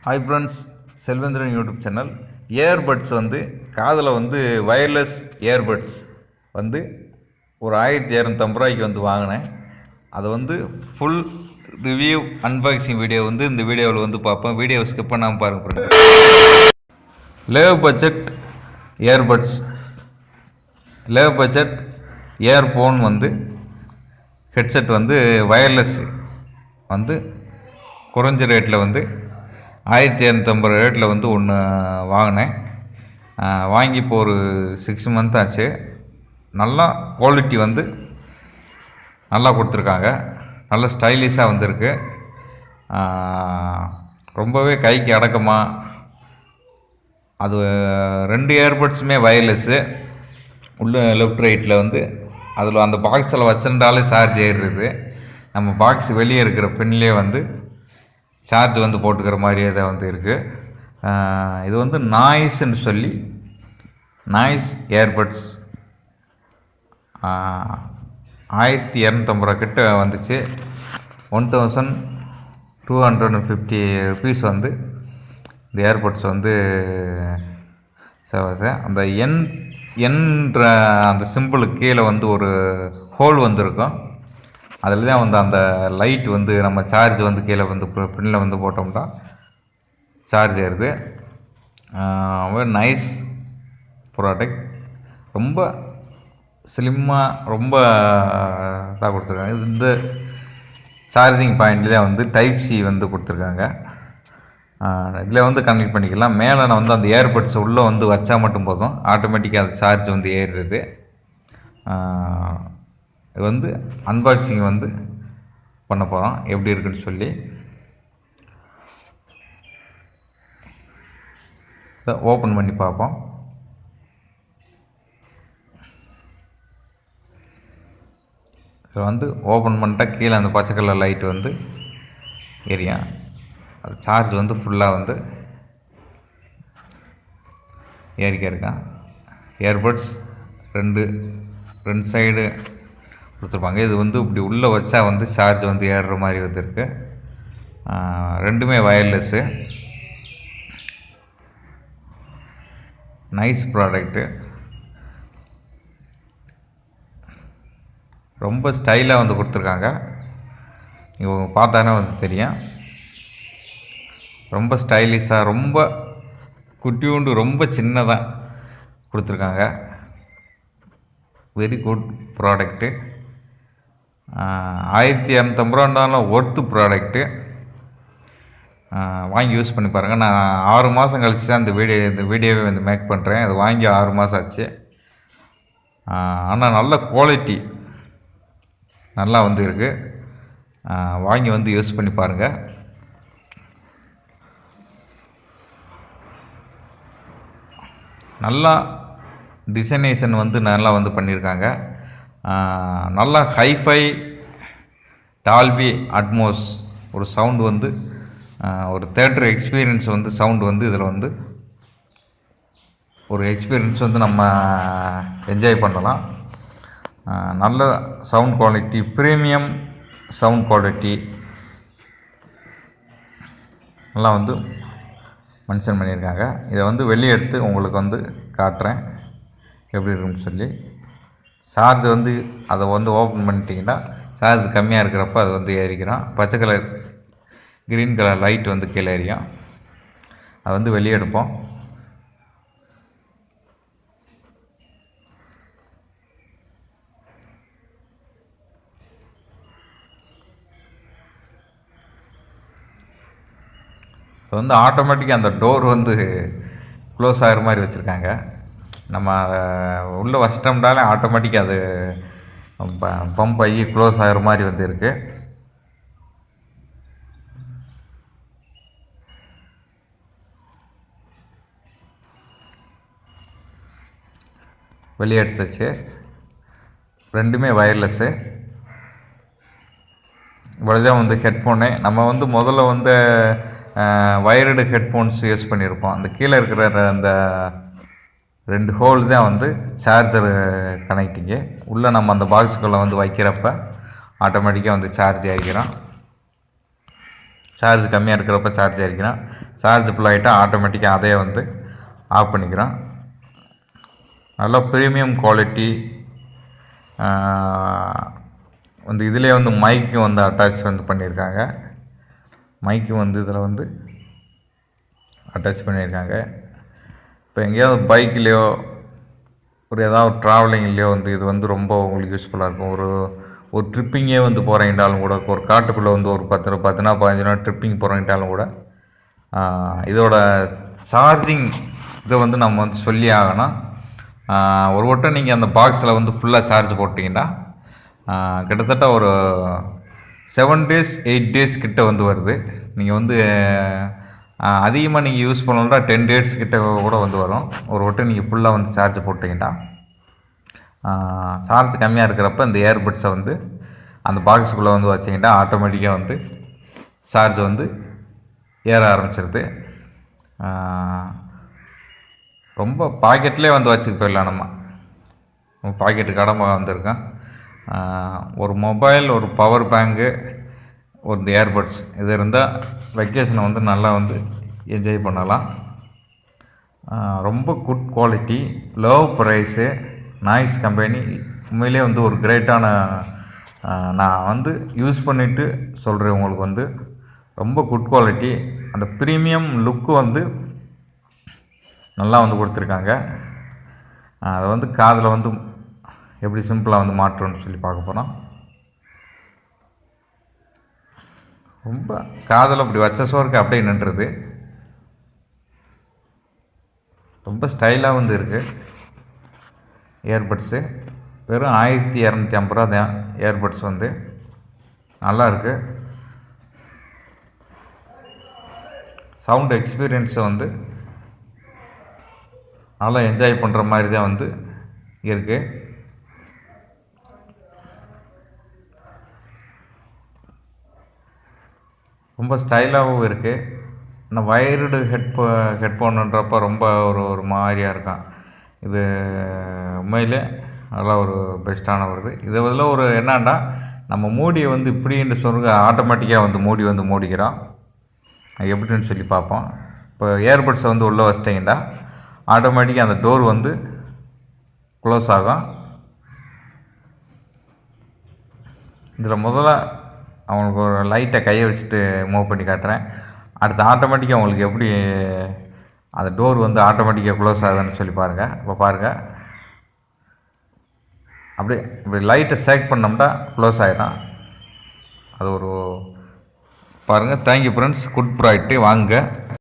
Hi friends, Selvendran YouTube channel. Earbuds வந்து காதில் வந்து வயர்லெஸ் இயர்பட்ஸ் வந்து ஒரு 1250 ரூபாய்க்கு வந்து வாங்கினேன். அதை வந்து ஃபுல் ரிவ்யூ அன்பாக்சிங் வீடியோ வந்து இந்த வீடியோவில் வந்து பார்ப்போம். வீடியோவை ஸ்கிப் பண்ணாமல் பாருங்கள் friends. Low budget earbuds, low budget earphone வந்து ஹெட்செட் வந்து வயர்லெஸ் வந்து குறைஞ்ச ரேட்டில் வந்து 1250 ரேட்டில் வந்து ஒன்று வாங்கினேன். வாங்கி இப்போ ஒரு 6 மந்த் ஆச்சு. நல்லா குவாலிட்டி வந்து நல்லா கொடுத்துருக்காங்க. நல்ல ஸ்டைலிஷாக வந்திருக்கு. ரொம்பவே கைக்கு அடக்கமாக. அது 2 இயர்பட்ஸுமே வயர்லெஸ்ஸு. உள்ள லெஃப்ட் ரைட்டில் வந்து அதில் அந்த பாக்ஸில் வச்சுருந்தாலே சார்ஜ் ஏறுறது. நம்ம பாக்ஸ் வெளியே இருக்கிற பின்லேயே வந்து சார்ஜ் வந்து போட்டுக்கிற மாதிரியே தான் வந்து இருக்குது. இது வந்து நாய்ஸ்ன்னு சொல்லி நாய்ஸ் இயர்பட்ஸ் 1250 ரூபா கிட்ட வந்துச்சு. 1250 ருபீஸ் வந்து இந்த இயர்பட்ஸ் வந்து அந்த என்ற அந்த சிம்பிளுக்கு கீழே வந்து ஒரு ஹோல் வந்துருக்கும். அதில் தான் வந்து அந்த லைட் வந்து நம்ம சார்ஜ் வந்து கீழே வந்து பின்னில் வந்து போட்டோம்னா சார்ஜ் ஏறுது. Nice product. ரொம்ப ஸ்லிம்மாக ரொம்ப இதாக கொடுத்துருக்காங்க. இந்த சார்ஜிங் பாயிண்ட்லேயே வந்து டைப் சி வந்து கொடுத்துருக்காங்க. இதில் வந்து கனெக்ட் பண்ணிக்கலாம். மேலே நான் வந்து அந்த இயர்பட்ஸ் உள்ளே வந்து வச்சா மட்டும் போதும், ஆட்டோமேட்டிக்காக அது சார்ஜ் வந்து ஏறுறது. இது வந்து அன்பாக்சிங் வந்து பண்ண போகிறோம், எப்படி இருக்குன்னு சொல்லி. ஓப்பன் பண்ணி பார்ப்போம். இதில் வந்து ஓப்பன் பண்ணிட்டா கீழே அந்த பச்சை கலர் லைட் வந்து எரியும். அது சார்ஜ் வந்து ஃபுல்லாக வந்து ஏறிக்க இருக்கான். இயர்பட்ஸ் ரெண்டு சைடு கொடுத்துருப்பாங்க. இது வந்து இப்படி உள்ளே வச்சா வந்து சார்ஜ் வந்து ஏறுற மாதிரி வந்துருக்கு. ரெண்டுமே வயர்லெஸ்ஸு. Nice product. ரொம்ப ஸ்டைலாக வந்து கொடுத்துருக்காங்க. இவங்க பார்த்தானே வந்து தெரியும். ரொம்ப ஸ்டைலிஷாக, ரொம்ப குட்டியூண்டு, ரொம்ப சின்னதாக கொடுத்துருக்காங்க. Very good product. 1250 ரூபாண்டாலும் ஒர்த்து ப்ராடக்ட்டு. வாங்கி யூஸ் பண்ணி பாருங்கள். நான் 6 மாதம் கழிச்சு தான் இந்த வீடியோவே வந்து மேக் பண்ணுறேன். அது வாங்கி 6 மாதம் ஆச்சு. ஆனால் நல்ல குவாலிட்டி நல்லா வந்து இருக்குது. வாங்கி வந்து யூஸ் பண்ணி பாருங்கள். நல்லா டிசைனேஷன் வந்து நல்லா வந்து பண்ணியிருக்காங்க. நல்லா ஹைஃபை டால்பி அட்மோஸ் ஒரு சவுண்டு வந்து ஒரு தேட்டர் எக்ஸ்பீரியன்ஸ் வந்து சவுண்டு வந்து இதில் வந்து ஒரு எக்ஸ்பீரியன்ஸ் வந்து நம்ம என்ஜாய் பண்ணலாம். நல்ல sound quality, premium sound quality எல்லாம் வந்து மென்ஷன் பண்ணியிருக்காங்க. இதை வந்து வெளியே எடுத்து உங்களுக்கு வந்து காட்டுறேன் எப்படி இருக்குன்னு சொல்லி. சார்ஜ் வந்து அதை வந்து ஓப்பன் பண்ணிட்டீங்கன்னா சார்ஜ் கம்மியாக இருக்கிறப்ப அது வந்து ஏறிக்கிறோம். பச்சை கலர் க்ரீன் கலர் லைட் வந்து கீழே எரியும். அதை வந்து வெளியே எடுப்போம். இப்போ வந்து ஆட்டோமேட்டிக்காக அந்த டோர் வந்து க்ளோஸ் ஆகிற மாதிரி வச்சுருக்காங்க. நம்ம உள்ளே வச்சிட்டோம்னாலே ஆட்டோமேட்டிக்காக அது பம்ப் ஆகி க்ளோஸ் ஆகிற மாதிரி வந்து இருக்குது. வெளியே எடுத்துச்சு. ரெண்டுமே வயர்லெஸ்ஸு. இவ்வளோதான் வந்து ஹெட்ஃபோனு. நம்ம வந்து முதல்ல வந்து வயர்டு ஹெட்ஃபோன்ஸ் யூஸ் பண்ணியிருப்போம். அந்த கீழே இருக்கிற அந்த 2 ஹோல் தான் வந்து சார்ஜர் கனெக்டிங்கு. உள்ளே நம்ம அந்த பாக்ஸுக்குள்ளே வந்து வைக்கிறப்ப ஆட்டோமேட்டிக்காக வந்து சார்ஜ் ஆகிக்கிறோம். சார்ஜ் கம்மியாக இருக்கிறப்ப சார்ஜ் ஏறிக்கிறோம். சார்ஜ் ஃபுல் ஆகிட்டா ஆட்டோமேட்டிக்காக அதே வந்து ஆஃப் பண்ணிக்கிறோம். நல்லா ப்ரீமியம் குவாலிட்டி. வந்து இதிலே வந்து மைக்கும் வந்து அட்டாச் வந்து பண்ணியிருக்காங்க. மைக்கும் வந்து இதில் வந்து அட்டாச் பண்ணியிருக்காங்க. இப்போ எங்கேயாவது பைக்லேயோ ஏதாவது ட்ராவலிங்லேயோ வந்து இது வந்து ரொம்ப உங்களுக்கு யூஸ்ஃபுல்லாக இருக்கும். ஒரு ட்ரிப்பிங்கே வந்து போகிறீங்கனாலும் கூட, ஒரு காட்டுக்குள்ளே வந்து ஒரு 10 நாள் 15 நாள் ட்ரிப்பிங் போகிறீங்கனாலும் கூட இதோட சார்ஜிங் இதை வந்து நம்ம வந்து சொல்லி ஆகணும். ஒரு வட்டம் நீங்கள் அந்த பாக்ஸில் வந்து ஃபுல்லாக சார்ஜ் போட்டிங்கன்னா கிட்டத்தட்ட ஒரு 7 days 8 days கிட்ட வந்து வருது. நீங்கள் வந்து அதிகமாக நீங்கள் யூஸ் பண்ணணுன்னா 10 days கிட்ட கூட வந்து வரும். ஒரு வட்டம் நீங்கள் ஃபுல்லாக வந்து சார்ஜ் போட்டிங்கன்னா. சார்ஜ் கம்மியாக இருக்கிறப்ப இந்த ஏர்பட்ஸை வந்து அந்த பாக்ஸுக்குள்ளே வந்து வச்சிங்கன்னா ஆட்டோமேட்டிக்காக வந்து சார்ஜ் வந்து ஏற ஆரம்பிச்சிருது. ரொம்ப பாக்கெட்லேயே வந்து வச்சுக்க போயிடலாம். நம்ம பாக்கெட்டு கடமாக வந்திருக்கேன். ஒரு மொபைல், ஒரு பவர் பேங்கு, ஒரு இந்த ஏர்பட்ஸ் இது இருந்தால் வெக்கேஷனை வந்து நல்லா வந்து என்ஜாய் பண்ணலாம். ரொம்ப good quality, low price, nice company. உண்மையிலே வந்து ஒரு கிரேட்டான, நான் வந்து யூஸ் பண்ணிவிட்டு சொல்கிறேன் உங்களுக்கு வந்து ரொம்ப குட் குவாலிட்டி. அந்த ப்ரீமியம் லுக்கு வந்து நல்லா வந்து கொடுத்துருக்காங்க. அதை வந்து காதில் வந்து எப்படி சிம்பிளாக வந்து மாற்றணும்னு சொல்லி பார்க்க போகிறோம். ரொம்ப காதில் அப்படி வச்ச சோருக்கு அப்படியே நின்றுது. ரொம்ப ஸ்டைலாக வந்து இருக்குது ஏர்பட்ஸு. வெறும் 1250 ரூபா தான் ஏர்பட்ஸ் வந்து. நல்லா இருக்குது. சவுண்ட் எக்ஸ்பீரியன்ஸை வந்து நல்லா என்ஜாய் பண்ணுற மாதிரி தான் வந்து இருக்குது. ரொம்ப ஸ்டைலாகவும் இருக்குது. இந்த வயர்டு ஹெட்ஃபோனுன்றப்போ ரொம்ப ஒரு மாதிரியாக இருக்கும். இது உண்மையிலே நல்லா ஒரு பெஸ்ட்டான ஒரு இது. இதில் ஒரு என்னன்னா, நம்ம மூடியை வந்து இப்படின்னு சொல்லுங்க ஆட்டோமேட்டிக்காக வந்து மூடிக்கிறோம். அது எப்படின்னு சொல்லி பார்ப்போம். இப்போ ஏர்பட்ஸை வந்து உள்ளே வச்சிட்டிங்கன்னா ஆட்டோமேட்டிக்காக அந்த டோர் வந்து க்ளோஸ் ஆகும். இதில் முதல்ல அவங்களுக்கு ஒரு லைட்டை கையை வச்சுட்டு மூவ் பண்ணி காட்டுறேன். அடுத்து ஆட்டோமேட்டிக்காக உங்களுக்கு எப்படி அந்த டோர் வந்து ஆட்டோமேட்டிக்காக க்ளோஸ் ஆகுதுன்னு சொல்லி பாருங்கள். இப்போ பாருங்கள், இப்படி லைட்டை ஷேக் பண்ணோம்னா க்ளோஸ் ஆகிடும். அது ஒரு பாருங்கள். Thank you friends. குட் ப்ராடக்ட்டு வாங்க.